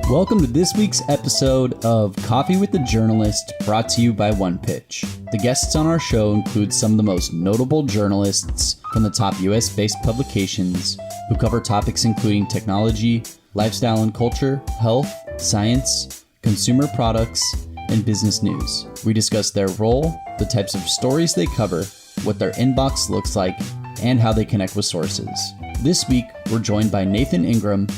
Welcome to this week's episode of Coffee with the Journalist, brought to you by One Pitch. The guests on our show include some of the most notable journalists from the top US-based publications who cover topics including technology, lifestyle and culture, health, science, consumer products, and business news. We discuss their role, the types of stories they cover, what their inbox looks like, and how they connect with sources. This week, we're joined by Nathan Ingraham,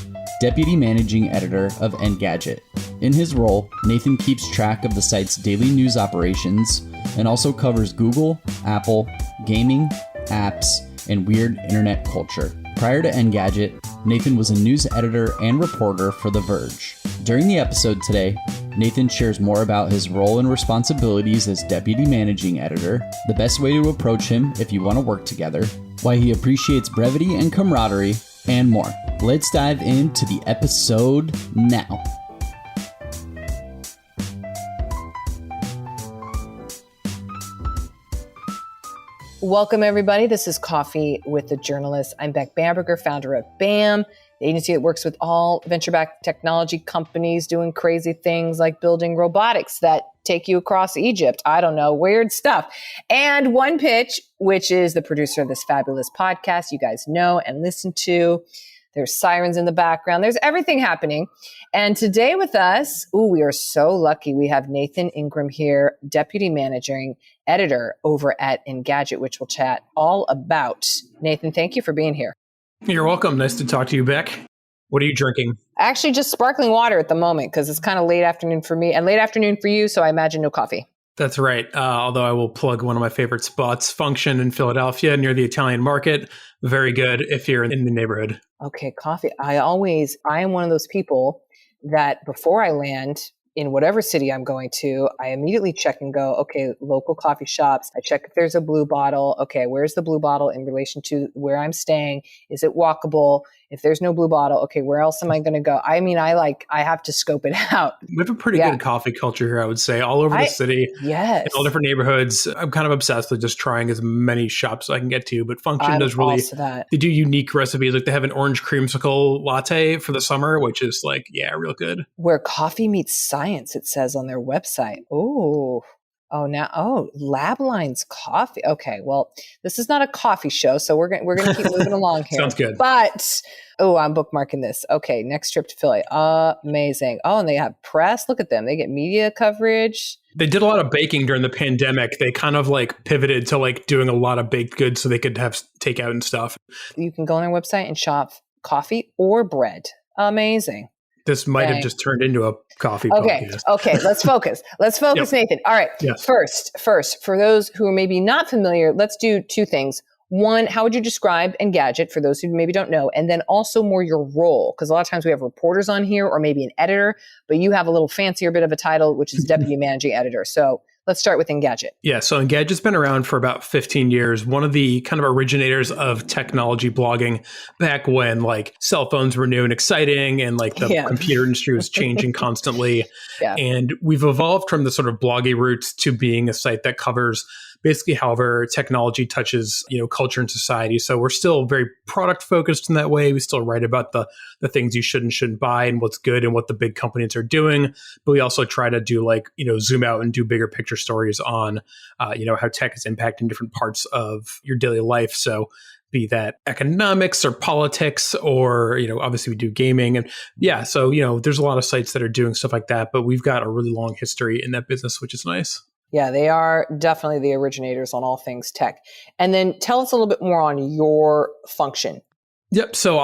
Deputy Managing Editor of Engadget. In his role, Nathan keeps track of the site's daily news operations and also covers Google, Apple, gaming, apps, and weird internet culture. Prior to Engadget, Nathan was a news editor and reporter for The Verge. During the episode today, Nathan shares more about his role and responsibilities as Deputy Managing Editor, the best way to approach him if you want to work together, why he appreciates brevity and camaraderie, and more. Let's dive into the episode now. Welcome, everybody. This is Coffee with the Journalist. I'm Beck Bamberger, founder of BAM, the agency that works with all venture-backed technology companies doing crazy things like building robotics that take you across Egypt. I don't know, weird stuff. And One Pitch, which is the producer of this fabulous podcast you guys know and listen to. There's sirens in the background. There's everything happening. And today with us, we are so lucky. We have Nathan Ingraham here, Deputy Managing Editor over at Engadget, which we'll chat all about. Nathan, thank you for being here. You're welcome. Nice to talk to you, Beck. What are you drinking? Actually, just sparkling water at the moment because it's kind of late afternoon for me and late afternoon for you, so I imagine no coffee. That's right. Although I will plug one of my favorite spots, Function in Philadelphia near the Italian market. Very good if you're in the neighborhood. Okay, coffee. I am one of those people that before I land in whatever city I'm going to, I immediately check and go, okay, local coffee shops. I check if there's a blue bottle. Okay, where's the blue bottle in relation to where I'm staying? Is it walkable? If there's no blue bottle, okay, where else am I going to go? I mean, I have to scope it out. We have a pretty good coffee culture here, I would say, all over the city. Yes. In all different neighborhoods. I'm kind of obsessed with just trying as many shops as I can get to, but Function does really, they do unique recipes. Like they have an orange creamsicle latte for the summer, which is like, real good. Where coffee meets science, it says on their website. Lab Lines Coffee. Okay, well, this is not a coffee show, so we're gonna keep moving along here. Sounds good. But I'm bookmarking this. Okay, next trip to Philly. Amazing. Oh, and they have press. Look at them. They get media coverage. They did a lot of baking during the pandemic. They kind of like pivoted to like doing a lot of baked goods so they could have takeout and stuff. You can go on their website and shop coffee or bread. Amazing. This might have just turned into a coffee podcast. Okay, let's focus. Yep. Nathan. All right. Yes. First, for those who are maybe not familiar, let's do two things. One, how would you describe Engadget for those who maybe don't know? And then also more your role, because a lot of times we have reporters on here or maybe an editor, but you have a little fancier bit of a title, which is Deputy Managing Editor. So let's start with Engadget. Yeah, so Engadget's been around for about 15 years. One of the kind of originators of technology blogging back when like cell phones were new and exciting and like the computer industry was changing constantly. Yeah. And we've evolved from the sort of bloggy roots to being a site that covers basically however technology touches, culture and society. So we're still very product focused in that way. We still write about the things you should and shouldn't buy and what's good and what the big companies are doing. But we also try to do zoom out and do bigger picture stories on, how tech is impacting different parts of your daily life. So be that economics or politics or, obviously we do gaming. And so, there's a lot of sites that are doing stuff like that, but we've got a really long history in that business, which is nice. Yeah, they are definitely the originators on all things tech. And then tell us a little bit more on your function. Yep. So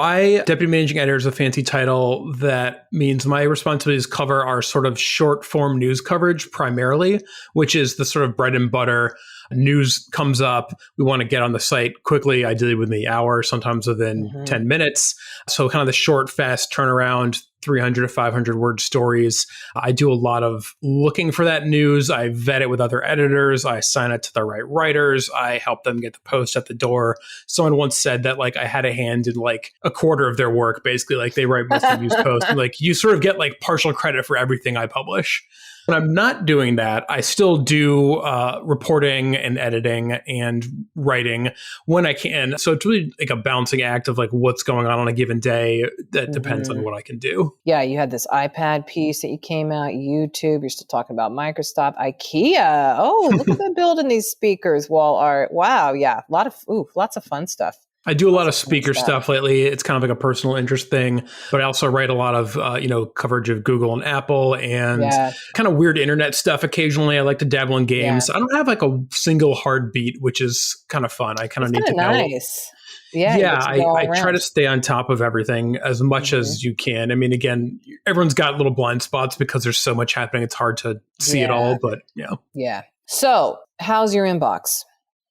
Deputy Managing Editor is a fancy title that means my responsibilities cover our sort of short form news coverage primarily, which is the sort of bread and butter. News comes up. We want to get on the site quickly, ideally within the hour, sometimes within 10 minutes. So kind of the short, fast turnaround, 300 to 500 word stories. I do a lot of looking for that news. I vet it with other editors. I assign it to the right writers. I help them get the post at the door. Someone once said that I had a hand in a quarter of their work. Basically, they write most of the news posts. And you sort of get partial credit for everything I publish. When I'm not doing that, I still do reporting and editing and writing when I can. So it's really like a balancing act of like what's going on a given day. That depends on what I can do. Yeah, you had this iPad piece that you came out, YouTube. You're still talking about Microsoft, IKEA. Oh, look at them building these speakers, wall art. Wow, yeah, lots of fun stuff. I do a lot of speaker stuff lately. It's kind of like a personal interest thing, but I also write a lot of, coverage of Google and Apple and kind of weird internet stuff. Occasionally, I like to dabble in games. I don't have like a single heartbeat, which is kind of fun. I kind of need to know. Nice. I try to stay on top of everything as much as you can. I mean, again, everyone's got little blind spots because there's so much happening. It's hard to see it all, but Yeah. So how's your inbox?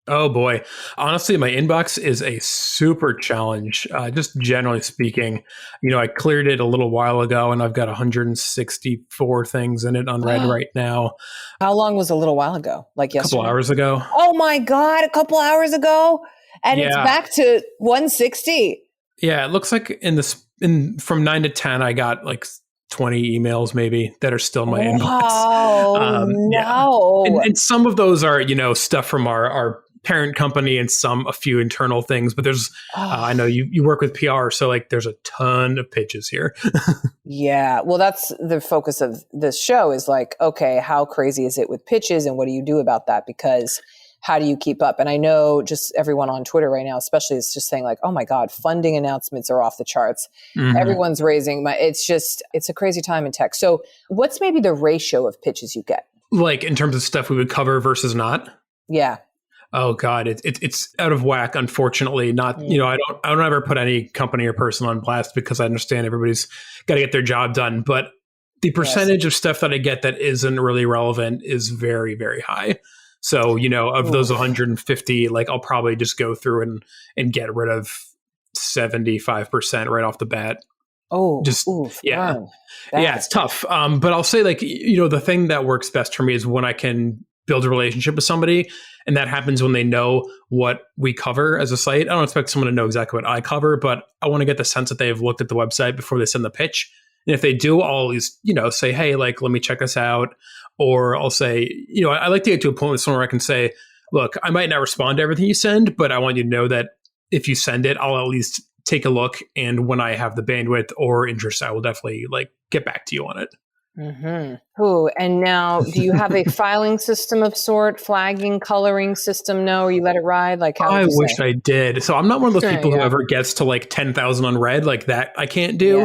Oh boy. Honestly, my inbox is a super challenge. Just generally speaking, I cleared it a little while ago and I've got 164 things in it unread right now. How long was a little while ago? Like yesterday? A couple hours ago. Oh my God, a couple hours ago? And it's back to 160. Yeah, it looks like from 9 to 10, I got like 20 emails maybe that are still in my inbox. Oh, no. Yeah. And some of those are, stuff from our parent company and a few internal things, but there's, I know you work with PR, so like there's a ton of pitches here. Yeah. Well, that's the focus of this show is like, okay, how crazy is it with pitches and what do you do about that? Because how do you keep up? And I know just everyone on Twitter right now, especially, is just saying like, oh my God, funding announcements are off the charts. Mm-hmm. Everyone's raising it's a crazy time in tech. So what's maybe the ratio of pitches you get? Like in terms of stuff we would cover versus not? Yeah. Oh God, it's out of whack. Unfortunately, not. I don't ever put any company or person on blast because I understand everybody's got to get their job done. But the percentage of stuff that I get that isn't really relevant is very, very high. So of those 150, like I'll probably just go through and get rid of 75% right off the bat. Oh, yeah, it's tough. But I'll say like the thing that works best for me is when I can build a relationship with somebody. And that happens when they know what we cover as a site. I don't expect someone to know exactly what I cover, but I want to get the sense that they've looked at the website before they send the pitch. And if they do, I'll always, say, hey, like, let me check this out. Or I'll say, I like to get to a point with someone where I can say, look, I might not respond to everything you send, but I want you to know that if you send it, I'll at least take a look. And when I have the bandwidth or interest, I will definitely get back to you on it. Mm-hmm. Ooh, and now, do you have a filing system of sort, flagging, coloring system? No, or you let it ride? Like how? I wish I did. So I'm not one of those people who ever gets to 10,000 unread. Like that, I can't do.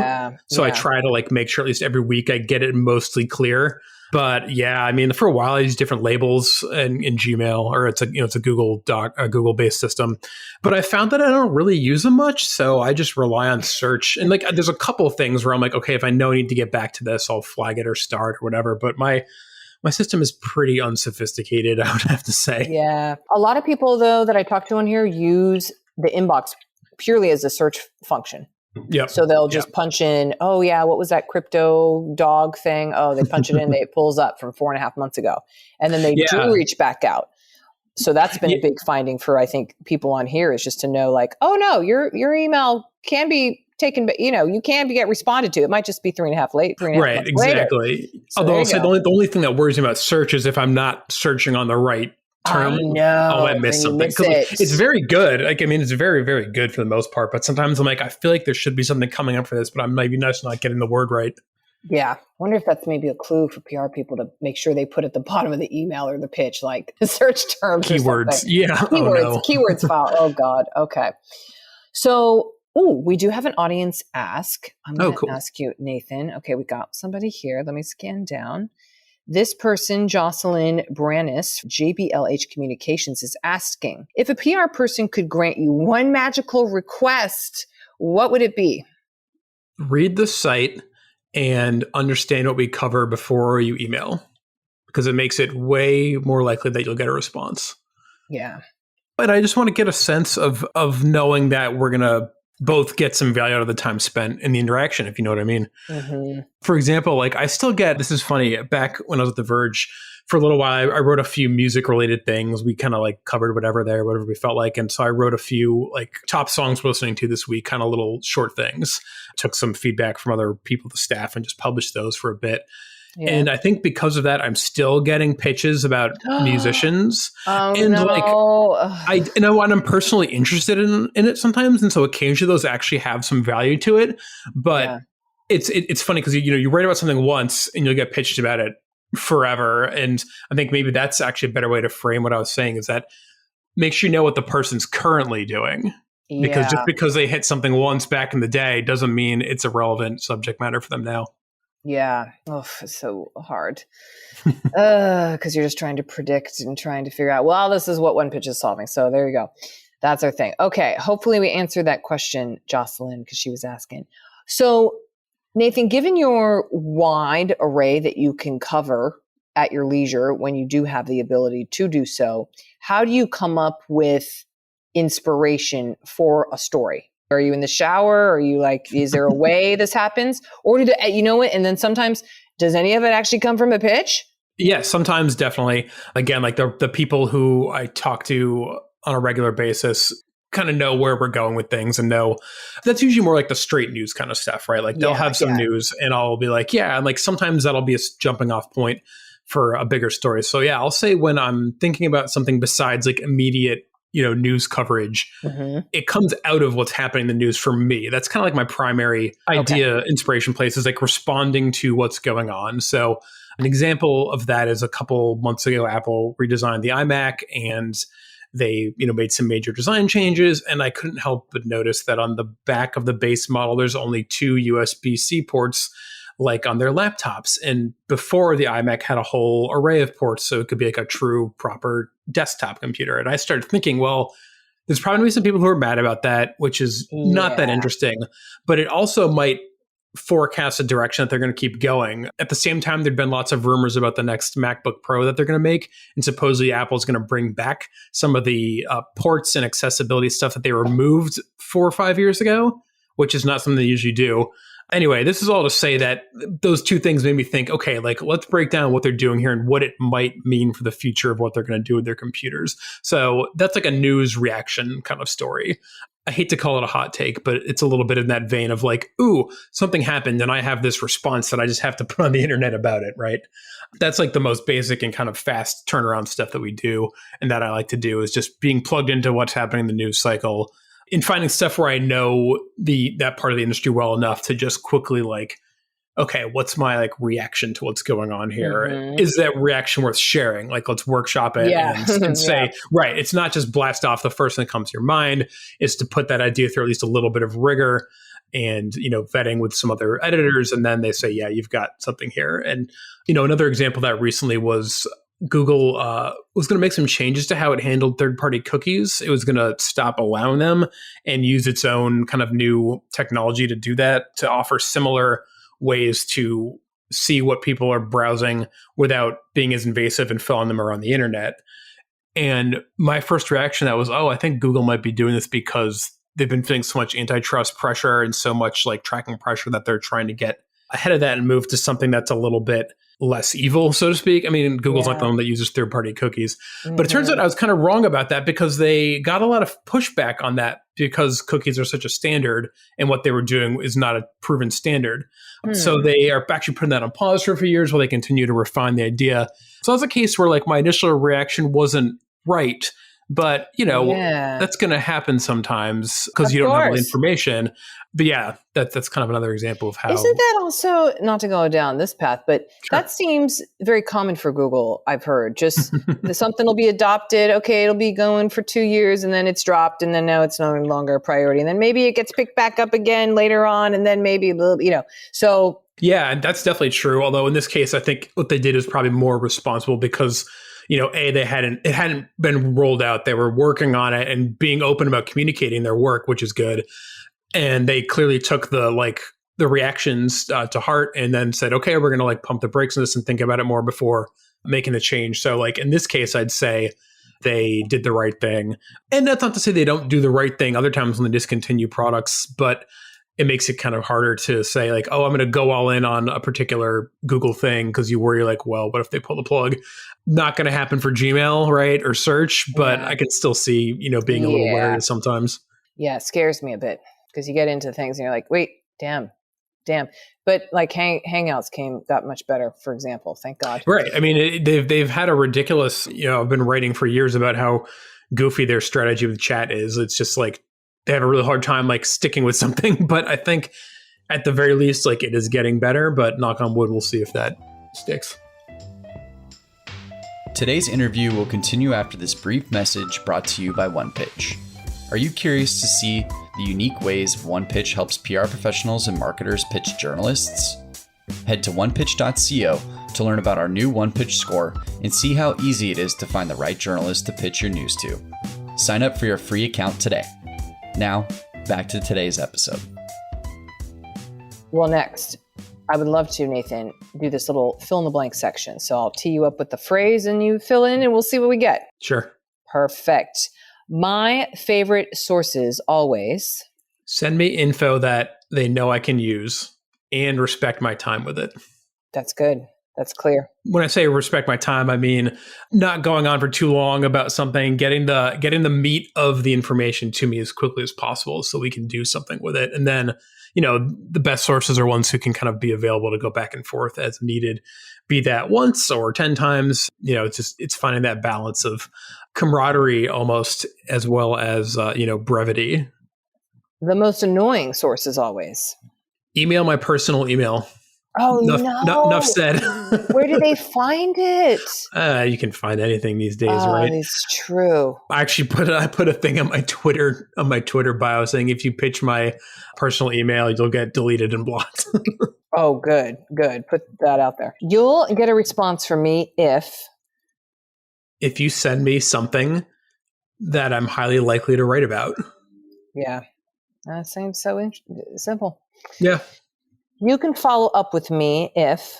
So I try to make sure at least every week I get it mostly clear. But yeah, I mean, for a while I used different labels in Gmail, or it's a Google Doc, a Google based system. But I found that I don't really use them much, so I just rely on search. And there's a couple of things where I'm like, okay, if I know I need to get back to this, I'll flag it or start or whatever. But my system is pretty unsophisticated, I would have to say. Yeah, a lot of people though that I talk to on here use the inbox purely as a search function. Yep. So they'll just punch in, oh yeah, what was that crypto dog thing? Oh, they punch it in, it pulls up from 4.5 months ago. And then they do reach back out. So that's been a big finding for, I think, people on here is just to know oh no, your email can be taken, but you can get responded to. It might just be 3.5 late. Right, exactly. So although I'll say the only thing that worries me about search is if I'm not searching on the right term. I know. I miss something. It's very good. It's very, very good for the most part. But sometimes I'm like, I feel like there should be something coming up for this, but I'm maybe just not getting the word right. Yeah. I wonder if that's maybe a clue for PR people to make sure they put at the bottom of the email or the pitch, the search terms. Keywords. Yeah. Keywords file. Oh God. Okay. So, we do have an audience ask. I'm going to ask you, Nathan. Okay. We got somebody here. Let me scan down. This person, Jocelyn Brannis, JBLH Communications, is asking, if a PR person could grant you one magical request, what would it be? Read the site and understand what we cover before you email, because it makes it way more likely that you'll get a response. Yeah. But I just want to get a sense of knowing that we're going to both get some value out of the time spent in the interaction, if you know what I mean. Mm-hmm. For example, I still get, this is funny, back when I was at The Verge, for a little while, I wrote a few music related things. We kind of covered whatever we felt like. And so I wrote a few top songs we're listening to this week, kind of little short things. Took some feedback from other people, the staff, and just published those for a bit. And I think because of that, I'm still getting pitches about musicians. Oh, and no. And I'm personally interested in it sometimes. And so occasionally those actually have some value to it. But it's funny because, you write about something once and you'll get pitched about it forever. And I think maybe that's actually a better way to frame what I was saying, is that make sure you know what the person's currently doing. Because just because they hit something once back in the day doesn't mean it's a relevant subject matter for them now. Yeah. Oh, it's so hard. Because you're just trying to predict and trying to figure out, well, this is what one pitch is solving. So there you go. That's our thing. Okay. Hopefully we answered that question, Jocelyn, because she was asking. So Nathan, given your wide array that you can cover at your leisure when you do have the ability to do so, how do you come up with inspiration for a story? Are you in the shower? Are you like, is there a way this happens? Or you know what? And then sometimes, does any of it actually come from a pitch? Yeah, sometimes definitely. Again, like the people who I talk to on a regular basis kind of know where we're going with things and know that's usually more like the straight news kind of stuff, right? Like they'll have some news and I'll be like, yeah. And like sometimes that'll be a jumping off point for a bigger story. So yeah, I'll say when I'm thinking about something besides like immediate news coverage, it comes out of what's happening in the news for me. That's kind of like my primary idea, inspiration place is like responding to what's going on. So an example of that is a couple months ago, Apple redesigned the iMac and they, made some major design changes. And I couldn't help but notice that on the back of the base model, there's only 2 USB-C ports like on their laptops. And before, the iMac had a whole array of ports, so it could be like a true, proper desktop computer. And I started thinking, well, there's probably going to be some people who are mad about that, which is not that interesting. But it also might forecast a direction that they're going to keep going. At the same time, there'd been lots of rumors about the next MacBook Pro that they're going to make. And supposedly Apple's going to bring back some of the ports and accessibility stuff that they removed 4 or 5 years ago, which is not something they usually do. Anyway, this is all to say that those two things made me think, okay, like let's break down what they're doing here and what it might mean for the future of what they're going to do with their computers. So that's like a news reaction kind of story. I hate to call it a hot take, but it's a little bit in that vein of like, ooh, something happened and I have this response that I just have to put on the internet about it, right? That's like the most basic and kind of fast turnaround stuff that we do. And that I like to do is just being plugged into what's happening in the news cycle and finding stuff where I know that part of the industry well enough to just quickly like, okay, what's my like reaction to what's going on here? Is that reaction worth sharing? Like, let's workshop it and say, right, it's not just blast off the first thing that comes to your mind. It's to put that idea through at least a little bit of rigor and, vetting with some other editors. And then they say, yeah, you've got something here. And, another example that recently was Google was going to make some changes to how it handled third-party cookies. It was going to stop allowing them and use its own kind of new technology to do that, to offer similar ways to see what people are browsing without being as invasive and following them around the internet. And my first reaction to that was, I think Google might be doing this because they've been feeling so much antitrust pressure and so much like tracking pressure that they're trying to get ahead of that and move to something that's a little bit less evil, so to speak. I mean, Google's not the one that uses third-party cookies. But it turns out I was kind of wrong about that because they got a lot of pushback on that because cookies are such a standard and what they were doing is not a proven standard. So they are actually putting that on pause for a few years while they continue to refine the idea. So that's a case where like my initial reaction wasn't right. But, that's going to happen sometimes because you don't have all the information. But yeah, that's kind of another example of how. Isn't that also, not to go down this path, but that seems very common for Google, I've heard. Just something will be adopted. Okay, it'll be going for 2 years and then it's dropped and then now it's no longer a priority. And then maybe it gets picked back up again later on and then maybe, so. Yeah, and that's definitely true. Although in this case, I think what they did is probably more responsible because it hadn't been rolled out. They were working on it and being open about communicating their work, which is good. And they clearly took the reactions to heart and then said, okay, we're going to pump the brakes on this and think about it more before making the change. So in this case, I'd say they did the right thing. And that's not to say they don't do the right thing other times when they discontinue products, but it makes it kind of harder to say I'm going to go all in on a particular Google thing because you worry well, what if they pull the plug? Not going to happen for Gmail, right? Or search, but I can still see, being a little wary sometimes. Yeah, it scares me a bit because you get into things and you're like, wait, damn, damn. But like Hangouts got much better, for example. Thank God. Right. I mean, they've had a ridiculous, I've been writing for years about how goofy their strategy with chat is. It's just like they have a really hard time like sticking with something. But I think at the very least, like it is getting better. But knock on wood, we'll see if that sticks. Today's interview will continue after this brief message brought to you by OnePitch. Are you curious to see the unique ways OnePitch helps PR professionals and marketers pitch journalists? Head to onepitch.co to learn about our new OnePitch score and see how easy it is to find the right journalist to pitch your news to. Sign up for your free account today. Now, back to today's episode. Well, next, I would love to, Nathan, do this little fill in the blank section. So I'll tee you up with the phrase and you fill in and we'll see what we get. Sure. Perfect. My favorite sources always. Send me info that they know I can use and respect my time with it. That's good. That's clear. When I say respect my time, I mean not going on for too long about something, getting the meat of the information to me as quickly as possible so we can do something with it. And then, the best sources are ones who can kind of be available to go back and forth as needed, be that once or 10 times. It's finding that balance of camaraderie almost, as well as, brevity. The most annoying sources always. Email my personal email. Oh, Enough said. Where do they find it? You can find anything these days, right? It's true. I actually put a thing on my Twitter bio saying if you pitch my personal email, you'll get deleted and blocked. Oh, good. Put that out there. You'll get a response from me if you send me something that I'm highly likely to write about. Yeah, that seems so simple. Yeah. You can follow up with me if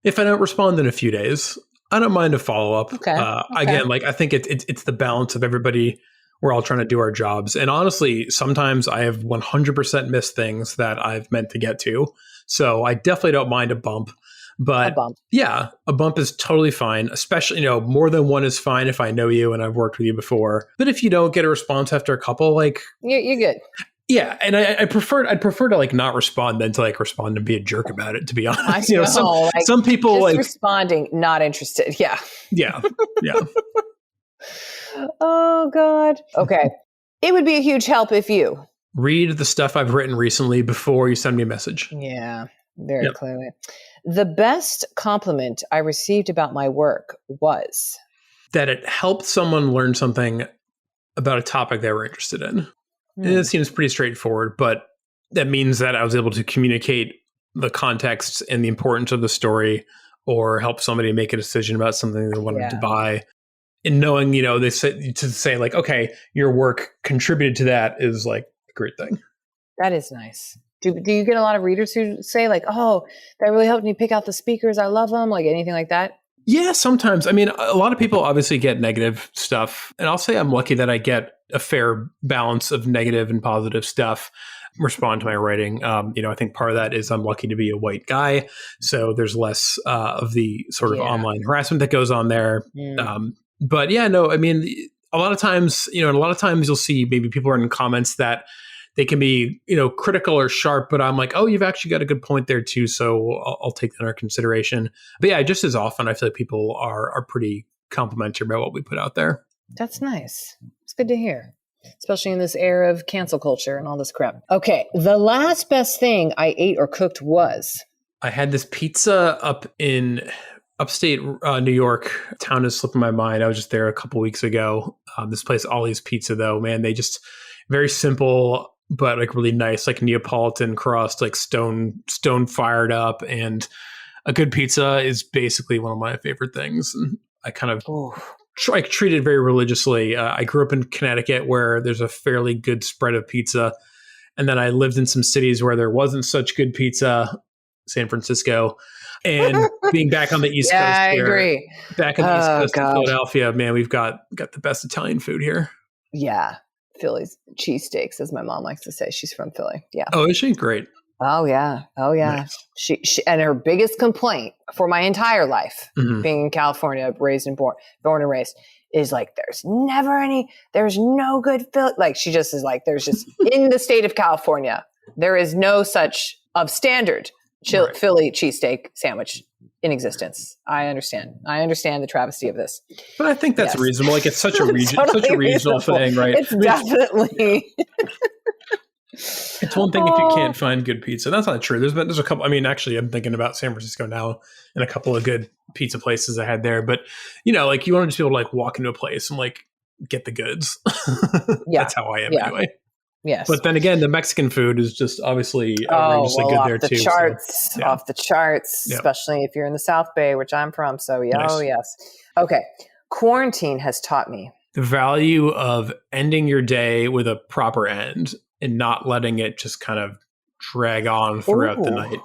I don't respond in a few days. I don't mind a follow up. Okay. Again, like I think it's the balance of everybody. We're all trying to do our jobs, and honestly, sometimes I have 100% missed things that I've meant to get to. So I definitely don't mind a bump. But yeah, a bump is totally fine. Especially, more than one is fine if I know you and I've worked with you before. But if you don't get a response after a couple, like you're good. Yeah, and I'd prefer to like not respond than to like respond and be a jerk about it. To be honest, some people just like responding, not interested. Yeah. Yeah. Oh God. Okay. It would be a huge help if you read the stuff I've written recently before you send me a message. Yeah, very clearly. The best compliment I received about my work was that it helped someone learn something about a topic they were interested in. It seems pretty straightforward, but that means that I was able to communicate the context and the importance of the story or help somebody make a decision about something they wanted to buy. And knowing, they say like, okay, your work contributed to that is like a great thing. That is nice. Do you get a lot of readers who say like, oh, that really helped me pick out the speakers. I love them. Like anything like that? Yeah, sometimes. I mean, a lot of people obviously get negative stuff. And I'll say I'm lucky that I get a fair balance of negative and positive stuff respond to my writing. I think part of that is I'm lucky to be a white guy. So there's less of the sort of online harassment that goes on there. But yeah, no, I mean, a lot of times you'll see maybe people are in comments that they can be, critical or sharp, but I'm like, oh, you've actually got a good point there too. So I'll take that under consideration. But yeah, just as often, I feel like people are pretty complimentary about what we put out there. That's nice. It's good to hear, especially in this era of cancel culture and all this crap. Okay. The last best thing I ate or cooked was? I had this pizza up in upstate New York. Town is slipping my mind. I was just there a couple weeks ago. This place, Ollie's Pizza, though, man, they just very simple, but like really nice, like Neapolitan crust, like stone fired up. And a good pizza is basically one of my favorite things. And I kind of treat it very religiously. I grew up in Connecticut where there's a fairly good spread of pizza. And then I lived in some cities where there wasn't such good pizza, San Francisco. And being back on the East Coast. I agree. Back on the East Coast of Philadelphia, man, we've got the best Italian food here. Yeah. Philly's cheesesteaks, as my mom likes to say. She's from Philly. Yeah. Oh, is she? Great. Oh, yeah. Nice. She and her biggest complaint for my entire life, being in California, raised and born and raised, is like, there's no good Philly. Like, she just is like, there's just, in the state of California, there is no such of standard Right. Philly cheesesteak sandwich in existence. I understand the travesty of this. But I think that's reasonable. Like, it's such a Totally regional thing, right? It's definitely. It's one thing if you can't find good pizza. That's not true. There's a couple. I mean, actually, I'm thinking about San Francisco now and a couple of good pizza places I had there. But, like, you want to just be able to, like, walk into a place and, like, get the goods. Yeah. That's how I am anyway. Yes. But then again, the Mexican food is just obviously outrageously good there too. Off the charts, especially if you're in the South Bay, which I'm from. So, Nice. Oh, yes. Okay. Quarantine has taught me the value of ending your day with a proper end and not letting it just kind of drag on throughout the night.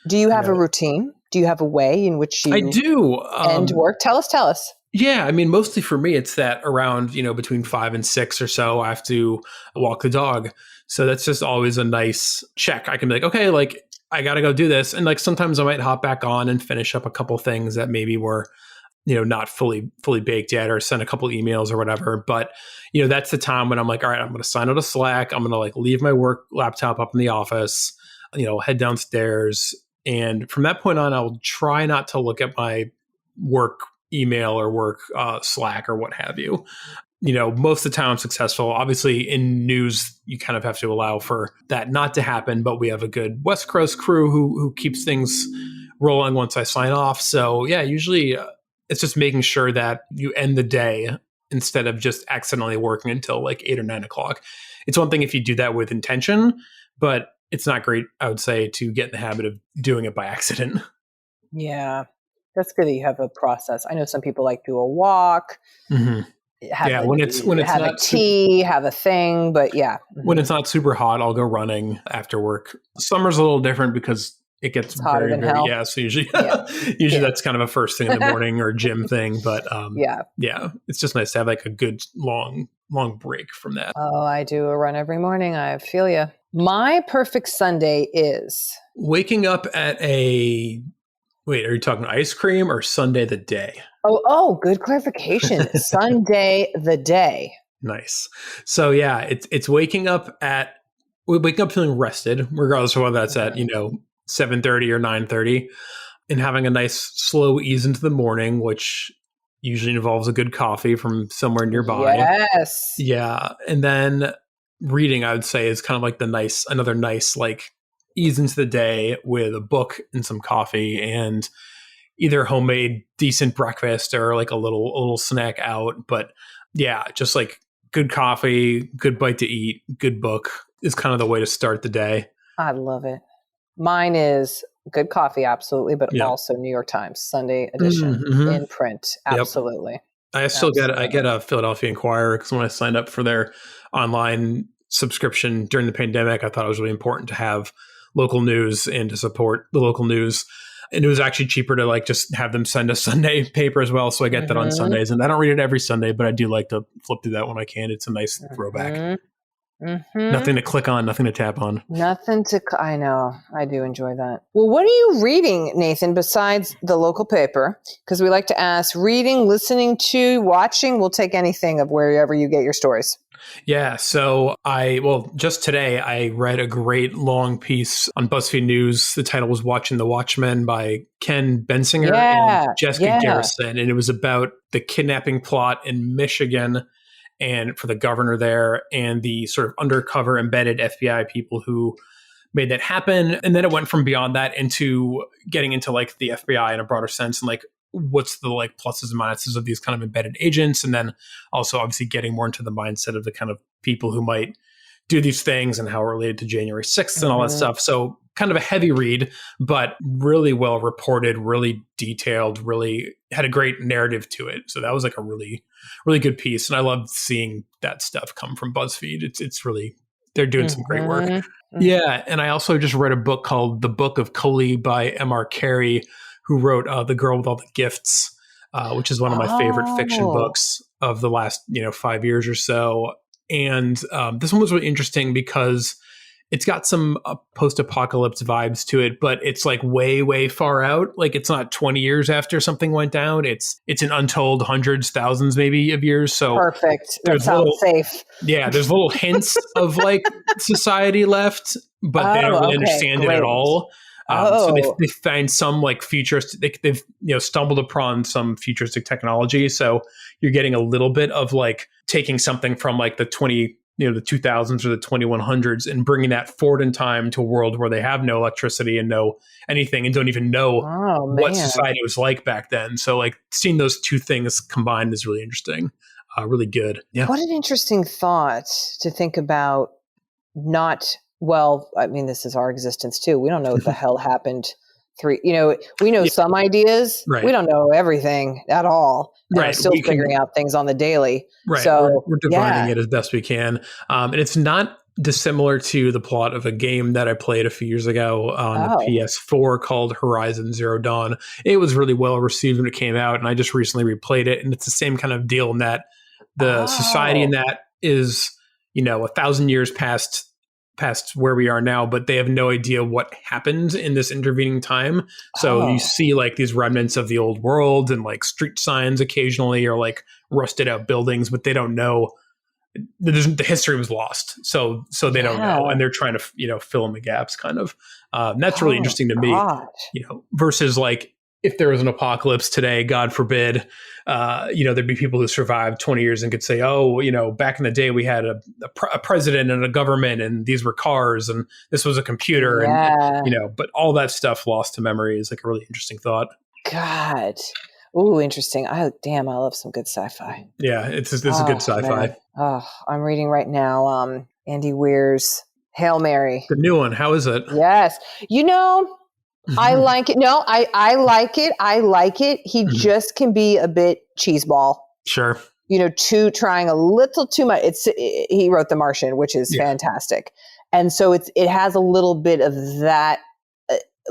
Do you have a routine? Do you have a way in which you I do. end work? Tell us. Yeah, I mean, mostly for me, it's that around, between 5 and 6 or so, I have to walk the dog. So that's just always a nice check. I can be like, okay, like, I got to go do this. And like, sometimes I might hop back on and finish up a couple things that maybe were, not fully baked yet, or send a couple emails or whatever. But, that's the time when I'm like, all right, I'm going to sign out of Slack. I'm going to like leave my work laptop up in the office, head downstairs. And from that point on, I'll try not to look at my work email or work Slack or what have you. Most of the time I'm successful. Obviously in news, you kind of have to allow for that not to happen, but we have a good West Coast crew who keeps things rolling once I sign off. So yeah, usually it's just making sure that you end the day instead of just accidentally working until like 8 or 9 o'clock. It's one thing if you do that with intention, but it's not great, I would say, to get in the habit of doing it by accident. Yeah. That's good that you have a process. I know some people like do a walk. Mm-hmm. When it's have not a tea, have a thing, but yeah. Mm-hmm. When it's not super hot, I'll go running after work. Summer's a little different because it gets hotter than hell. Yeah, so usually that's kind of a first thing in the morning or gym thing. But it's just nice to have like a good long break from that. Oh, I do a run every morning. I feel you. My perfect Sunday is waking up at a. Wait, are you talking ice cream or Sunday the day? Oh, good clarification. Sunday the day. Nice. So yeah, it's waking up feeling rested, regardless of whether that's at 7:30 or 9:30, and having a nice slow ease into the morning, which usually involves a good coffee from somewhere nearby. Yes. Yeah, and then reading, I would say, is kind of like another nice like ease into the day with a book and some coffee and either homemade decent breakfast or like a little snack out. But yeah, just like good coffee, good bite to eat, good book is kind of the way to start the day. I love it. Mine is good coffee, absolutely, but also New York Times Sunday edition in print, absolutely. Yep. I get a Philadelphia Inquirer because when I signed up for their online subscription during the pandemic, I thought it was really important to have local news and to support the local news. And it was actually cheaper to like just have them send a Sunday paper as well. So I get that on Sundays, and I don't read it every Sunday, but I do like to flip through that when I can. It's a nice throwback. Nothing to click on, nothing to tap on. I know. I do enjoy that. Well, what are you reading, Nathan, besides the local paper? Because we like to ask reading, listening to, watching. We'll take anything of wherever you get your stories. Yeah. So just today I read a great long piece on BuzzFeed News. The title was Watching the Watchmen by Ken Bensinger and Jessica Garrison. And it was about the kidnapping plot in Michigan and for the governor there and the sort of undercover embedded FBI people who made that happen. And then it went from beyond that into getting into like the FBI in a broader sense and like what's the like pluses and minuses of these kind of embedded agents. And then also obviously getting more into the mindset of the kind of people who might do these things and how it related to January 6th and all that stuff. So kind of a heavy read, but really well reported, really detailed, really had a great narrative to it. So that was like a really, really good piece. And I loved seeing that stuff come from BuzzFeed. It's really, they're doing some great work. Yeah. And I also just read a book called The Book of Coley by M.R. Carey, who wrote The Girl with All the Gifts, which is one of my favorite fiction books of the last 5 years or so. And this one was really interesting because it's got some post-apocalypse vibes to it, but it's like way, way far out. Like it's not 20 years after something went down. It's an untold hundreds, thousands maybe of years. So perfect. That sounds safe. Yeah, there's little hints of like society left, but they don't really understand it at all. So they find some like futuristic, they've stumbled upon some futuristic technology. So you're getting a little bit of like taking something from like the 2000s or the 2100s and bringing that forward in time to a world where they have no electricity and no anything and don't even know what society was like back then. So like seeing those two things combined is really interesting. Really good. Yeah. What an interesting thought to think about. This is our existence too. We don't know what the hell happened. We know some ideas. Right. We don't know everything at all. Right. We're still figuring out things on the daily. Right. So we're dividing it as best we can. And it's not dissimilar to the plot of a game that I played a few years ago on the PS4 called Horizon Zero Dawn. It was really well received when it came out, and I just recently replayed it. And it's the same kind of deal in that the society in that is, 1,000 years past where we are now, but they have no idea what happened in this intervening time. So you see like these remnants of the old world and like street signs occasionally, or like rusted out buildings, but they don't know. The history was lost. So they don't know. And they're trying to, fill in the gaps kind of. And that's really interesting to me, versus like, if there was an apocalypse today, God forbid, there'd be people who survived 20 years and could say, back in the day we had a president and a government, and these were cars, and this was a computer, and but all that stuff lost to memory is like a really interesting thought. God. Ooh, interesting. I love some good sci-fi. Yeah, this is good sci-fi. Man. Oh, I'm reading right now Andy Weir's Hail Mary. The new one. How is it? Yes. I like it. No, I like it. I like it. He just can be a bit cheeseball. Sure. Trying a little too much. He wrote The Martian, which is fantastic. And so it has a little bit of that,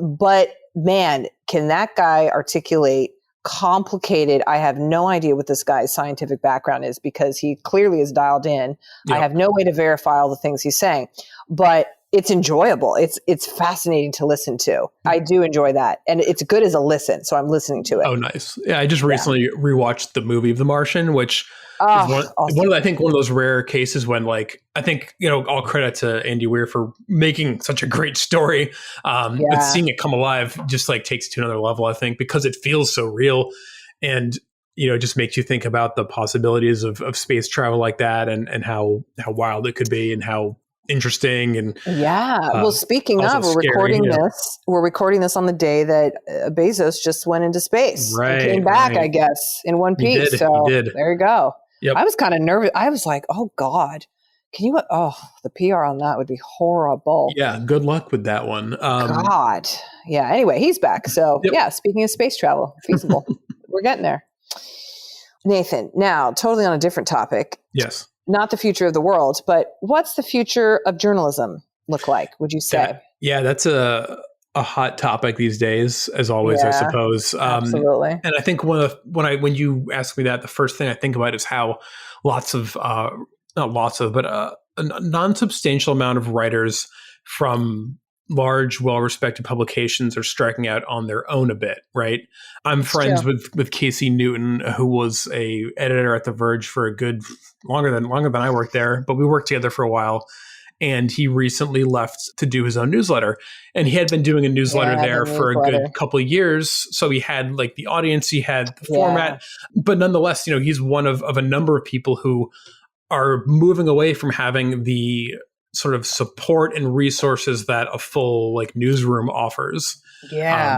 but man, can that guy articulate complicated. I have no idea what this guy's scientific background is, because he clearly is dialed in. Yep. I have no way to verify all the things he's saying, but it's enjoyable. It's fascinating to listen to. I do enjoy that. And it's good as a listen. So I'm listening to it. Oh, nice. Yeah. I just recently rewatched the movie of The Martian, which is one of those rare cases when, like, I think, all credit to Andy Weir for making such a great story. But seeing it come alive just like takes it to another level, I think, because it feels so real. And, it just makes you think about the possibilities of space travel like that, and how wild it could be, and how interesting. And well, speaking of, we're recording this on the day that Bezos just went into space and came back, I guess, in one piece. He did. There you go. Yep. I was kind of nervous. I was like, oh God, the PR on that would be horrible. Yeah. Good luck with that one. God. Yeah. Anyway, he's back. So speaking of space travel, feasible. We're getting there. Nathan, now totally on a different topic. Yes. Not the future of the world, but what's the future of journalism look like, would you say? That's a hot topic these days, as always, I suppose. Absolutely. And I think when you ask me that, the first thing I think about is how a non-substantial amount of writers from large, well-respected publications are striking out on their own a bit, right? I'm friends with Casey Newton, who was a editor at The Verge for a good longer than I worked there, but we worked together for a while. And he recently left to do his own newsletter. And he had been doing a newsletter there for a good couple of years. So he had like the audience, he had the format, but nonetheless, he's one of a number of people who are moving away from having the sort of support and resources that a full like newsroom offers,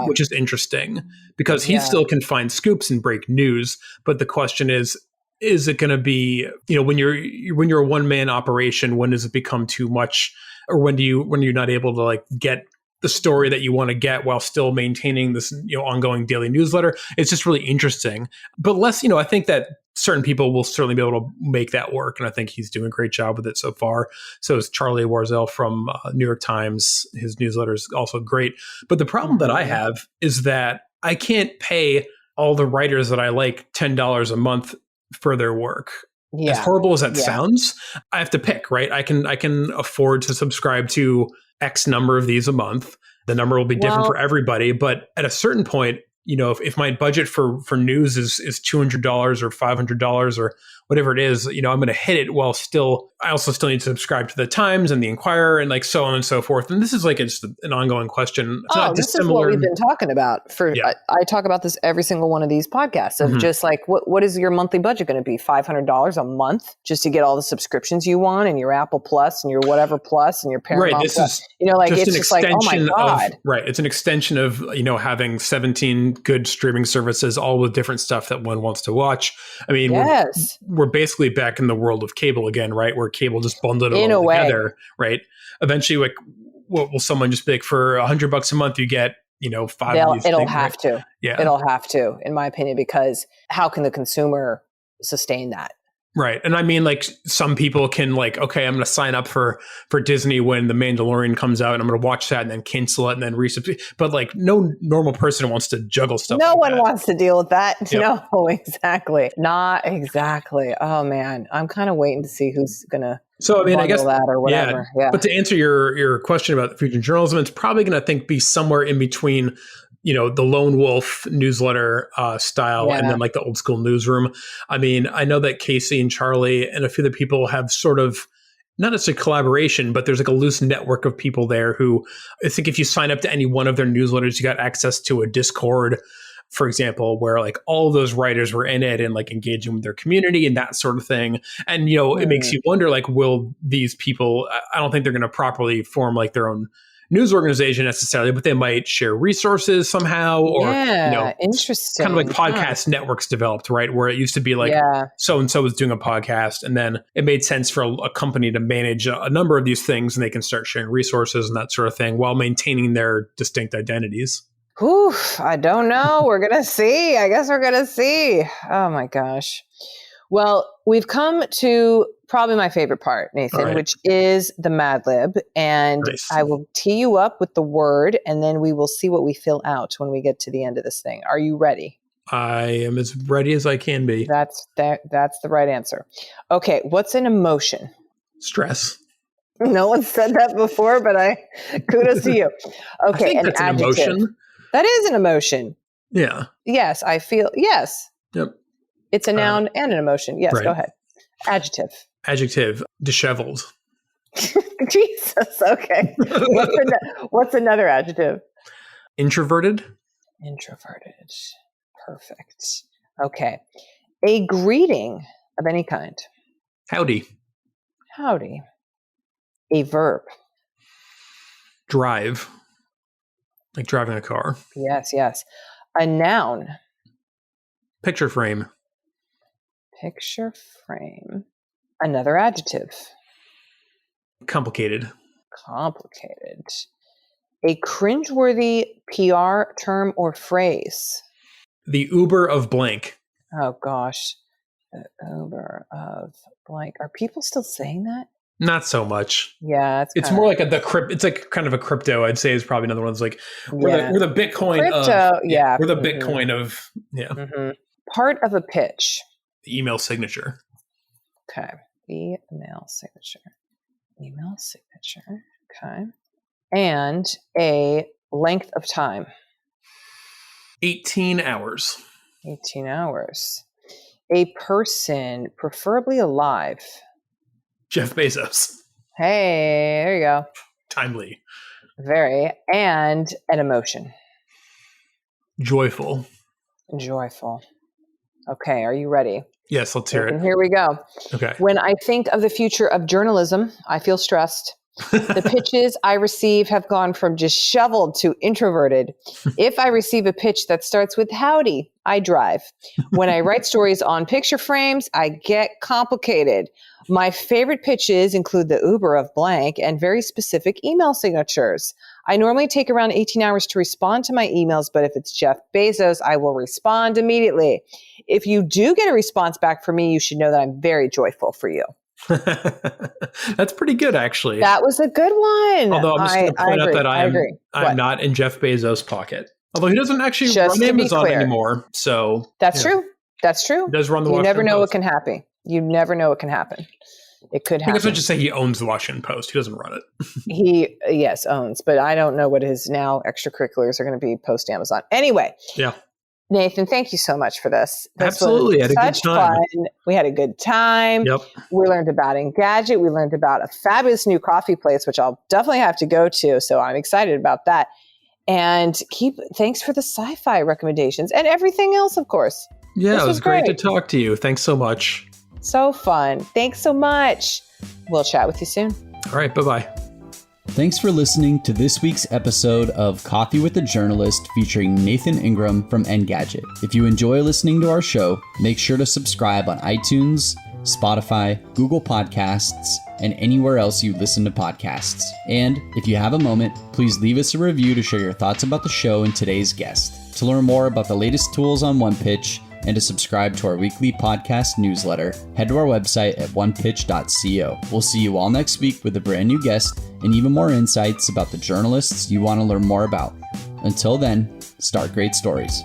which is interesting, because he still can find scoops and break news. But the question is it going to be, when you're a one-man operation, when does it become too much, or when you're not able to like get the story that you want to get while still maintaining this, ongoing daily newsletter? It's just really interesting. But less, I think that certain people will certainly be able to make that work. And I think he's doing a great job with it so far. So is Charlie Warzel from New York Times. His newsletter is also great. But the problem that I have is that I can't pay all the writers that I like $10 a month for their work. As horrible as that sounds, I have to pick, right? I can afford to subscribe to X number of these a month. The number will be different for everybody. But at a certain point, if my budget for news is $200 or $500 or whatever it is, I'm going to hit it while I also still need to subscribe to the Times and the Inquirer and like so on and so forth. And this is like just an ongoing question. It's this is what we've been talking about. I talk about this every single one of these podcasts of just like, what is your monthly budget going to be? $500 a month just to get all the subscriptions you want and your Apple Plus and your whatever Plus and your Paramount Plus. Is it's just like, oh my God. It's an extension of, having 17 good streaming services, all with different stuff that one wants to watch. I mean, we're basically back in the world of cable again, right? Where cable just bundled it all together, right? Eventually, like, what will someone just be like, for $100 a month, you get, 5 of these It'll things, have right? to. Yeah. It'll have to, in my opinion, because how can the consumer sustain that? Right. And I mean, like, some people can like, okay, I'm going to sign up for Disney when The Mandalorian comes out and I'm going to watch that and then cancel it and then resubscribe. But like, no normal person wants to juggle stuff. No one wants to deal with that. Yep. No, exactly. Not exactly. Oh man. I'm kind of waiting to see who's going to I guess that or whatever. Yeah. But to answer your question about the future of journalism, it's probably going to be somewhere in between the lone wolf newsletter style and then like the old school newsroom. I mean, I know that Casey and Charlie and a few other people have sort of, not necessarily collaboration, but there's like a loose network of people there who, I think if you sign up to any one of their newsletters, you got access to a Discord, for example, where like all of those writers were in it and like engaging with their community and that sort of thing. And, it makes you wonder, like, will these people, I don't think they're going to properly form like their own news organization necessarily, but they might share resources somehow, or interesting. Kind of like podcast networks developed, right? Where it used to be like so and so was doing a podcast, and then it made sense for a company to manage a number of these things, and they can start sharing resources and that sort of thing while maintaining their distinct identities. Whew, I don't know. We're gonna see. I guess we're gonna see. Oh my gosh. Well, we've come to probably my favorite part, Nathan, which is the Mad Lib. And nice. I will tee you up with the word, and then we will see what we fill out when we get to the end of this thing. Are you ready? I am as ready as I can be. That's the right answer. Okay, what's an emotion? Stress. No one said that before, but kudos to you. Okay, I think that's an emotion. That is an emotion. Yeah. Yes, I feel, yes. Yep. It's a noun and an emotion. Yes, Go ahead. Adjective. Disheveled. Jesus. Okay. What's another adjective? Introverted. Perfect. Okay. A greeting of any kind. Howdy. A verb. Drive. Like driving a car. Yes. A noun. Picture frame. Another adjective. Complicated. A cringeworthy PR term or phrase. The Uber of blank. Oh gosh. The Uber of blank. Are people still saying that? Not so much. Yeah, it's more like it's like kind of a crypto. I'd say is probably another one. It's like we're the Bitcoin crypto, of we're the Bitcoin of part of a pitch. The email signature. Okay, email signature. Okay, and a length of time. 18 hours. 18 hours. A person, preferably alive. Jeff Bezos. Hey, there you go. Timely. Very. And an emotion. Joyful. Okay, are you ready? Yes, let's hear it. Here we go. Okay. When I think of the future of journalism, I feel stressed. The pitches I receive have gone from disheveled to introverted. If I receive a pitch that starts with howdy, I drive. When I write stories on picture frames, I get complicated. My favorite pitches include the Uber of blank and very specific email signatures. I normally take around 18 hours to respond to my emails, but if it's Jeff Bezos, I will respond immediately. If you do get a response back from me, you should know that I'm very joyful for you. That's pretty good, actually. That was a good one. Although I'm just going to point out that I'm not in Jeff Bezos' pocket. Although he doesn't actually run Amazon anymore. So That's true. He does run the You Washington never know Post. what can happen. You never know what can happen. It could happen. I guess I'd just say he owns the Washington Post. He doesn't run it. He, yes, owns, but I don't know what his now extracurriculars are going to be post Amazon. Anyway. Yeah. Nathan, thank you so much for this. Absolutely. Had a good time. Fun. We had a good time. Yep. We learned about Engadget. We learned about a fabulous new coffee place, which I'll definitely have to go to. So I'm excited about that. And thanks for the sci-fi recommendations and everything else, of course. Yeah, it was great to talk to you. Thanks so much. So fun. Thanks so much. We'll chat with you soon. All right. Bye-bye. Thanks for listening to this week's episode of Coffee with a Journalist featuring Nathan Ingraham from Engadget. If you enjoy listening to our show, make sure to subscribe on iTunes, Spotify, Google Podcasts, and anywhere else you listen to podcasts. And if you have a moment, please leave us a review to share your thoughts about the show and today's guest. To learn more about the latest tools on OnePitch and to subscribe to our weekly podcast newsletter, head to our website at onepitch.co. We'll see you all next week with a brand new guest and even more insights about the journalists you want to learn more about. Until then, start great stories.